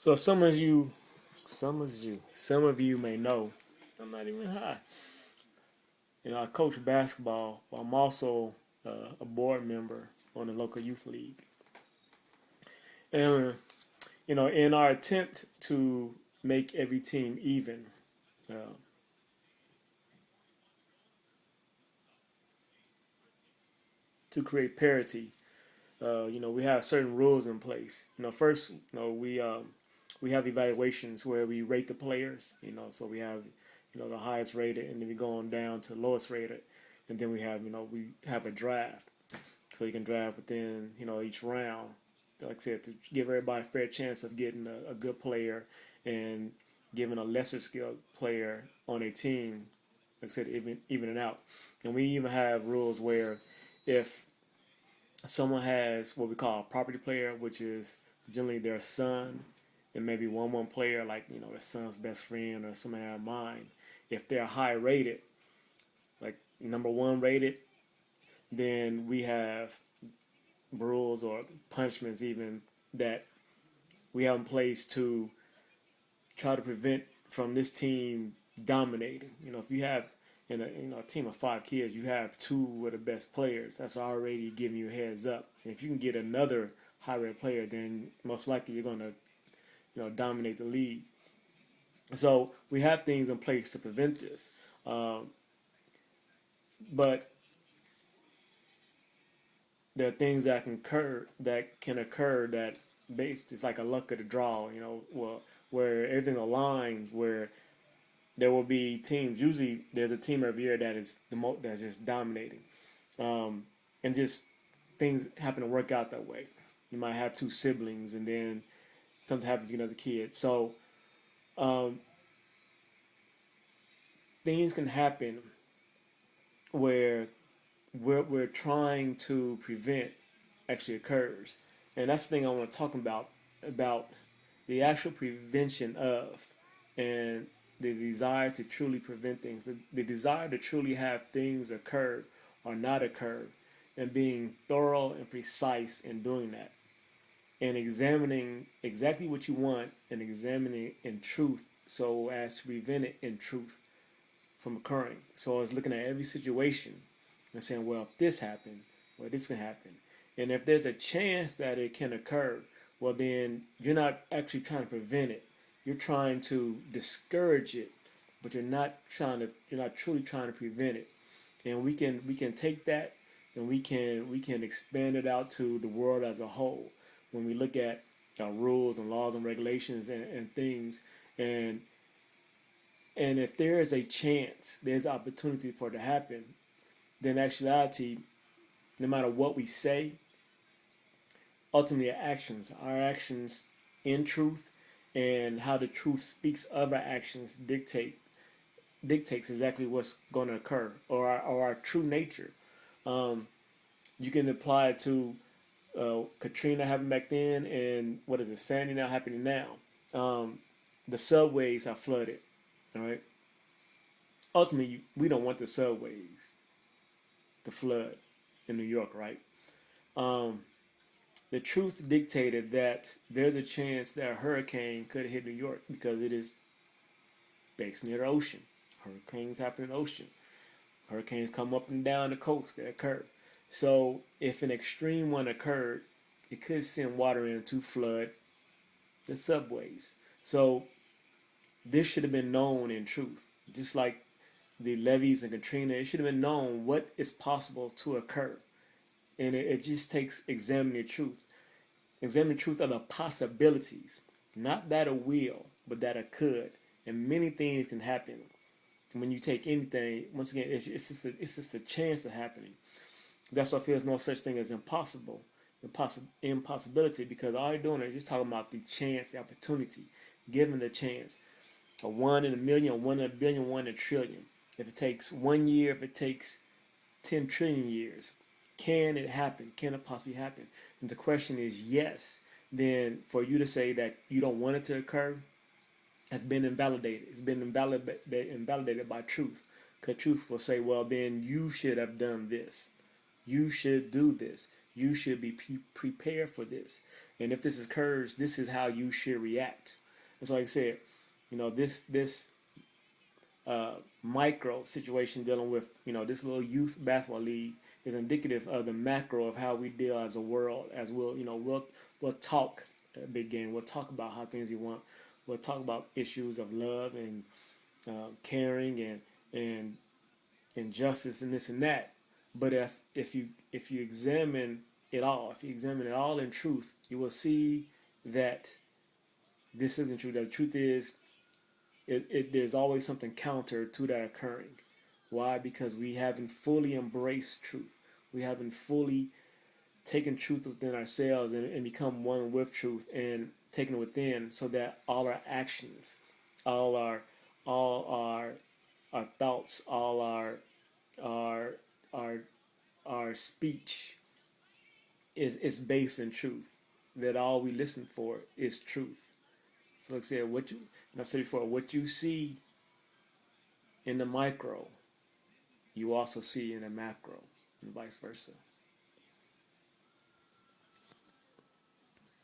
So some of you may know, I'm not even high. I coach basketball, but I'm also a board member on the local youth league. And in our attempt to make every team even, uh, to create parity, we have certain rules in place. First, we have evaluations where we rate the players. So we have the highest rated, and then we go on down to the lowest rated, and then we have a draft. So you can draft within each round. Like I said, to give everybody a fair chance of getting a good player and giving a lesser skilled player on a team. Like I said, even it out. And we even have rules where if someone has what we call a property player, which is generally their son, and maybe one player like their son's best friend or somebody out of mine. If they're high rated, like number one rated, then we have rules or punishments even that we have in place to try to prevent from this team dominating. If you have in a team of 5 kids, you have two of the best players. That's already giving you a heads up. And if you can get another high rated player, then most likely you're going to dominate the league. So we have things in place to prevent this. But there are things that can occur that it's like a luck of the draw. Where everything aligns, where there will be teams. Usually, there's a team every year that is that's just dominating, and just things happen to work out that way. You might have two siblings, and then something happens to another kid. So um, things can happen where we're trying to prevent actually occurs, and that's the thing I want to talk about the actual prevention of and the desire to truly prevent things, the desire to truly have things occur or not occur, and being thorough and precise in doing that, and examining exactly what you want and examining it in truth so as to prevent it in truth from occurring. So it's looking at every situation and saying, well, if this happened, well, this can happen. And if there's a chance that it can occur, well, then you're not actually trying to prevent it. You're trying to discourage it, but you're not truly trying to prevent it. And we can take that and we can expand it out to the world as a whole. When we look at rules and laws and regulations and things, and and if there is a chance, there's opportunity for it to happen, then in actuality, no matter what we say, ultimately our actions in truth, and how the truth speaks of our actions dictates exactly what's going to occur, or our true nature. Um, you can apply it to Katrina happened back then, and what is it, Sandy now happening now. The subways are flooded. All right. Ultimately, we don't want the subways to flood in New York, right? Um, the truth dictated that there's a chance that a hurricane could hit New York because it is based near the ocean. Hurricanes happen in the ocean. Hurricanes come up and down the coast that occur. So if an extreme one occurred, it could send water in to flood the subways. So this should have been known in truth. Just like the levees and Katrina, it should have been known what is possible to occur. And it just takes examining the truth. Examine the truth of the possibilities. Not that it will, but that it could. And many things can happen. When you take anything, once again, it's just a chance of happening. That's why I feel there's no such thing as impossibility, because all you're doing is just talking about the chance, the opportunity, given the chance. A 1 in a million, a 1 in a billion, 1 in a trillion. If it takes 1 year, if it takes 10 trillion years, can it happen? Can it possibly happen? And the question is yes. Then for you to say that you don't want it to occur has been invalidated. It's been invalidated by truth. Because truth will say, well, then you should have done this. You should do this. You should be prepared for this. And if this occurs, this is how you should react. And so, like I said, this micro situation dealing with this little youth basketball league is indicative of the macro of how we deal as a world. As we'll talk big game. We'll talk about how things you want. We'll talk about issues of love and caring and and justice and this and that. But if you examine it all, if you examine it all in truth, you will see that this isn't true. The truth is, there's always something counter to that occurring. Why? Because we haven't fully embraced truth. We haven't fully taken truth within ourselves and become one with truth and taken it within, so that all our actions, all our thoughts, all our our our speech is based in truth. That all we listen for is truth. So like I said, and I said before, what you see in the micro, you also see in the macro, and vice versa.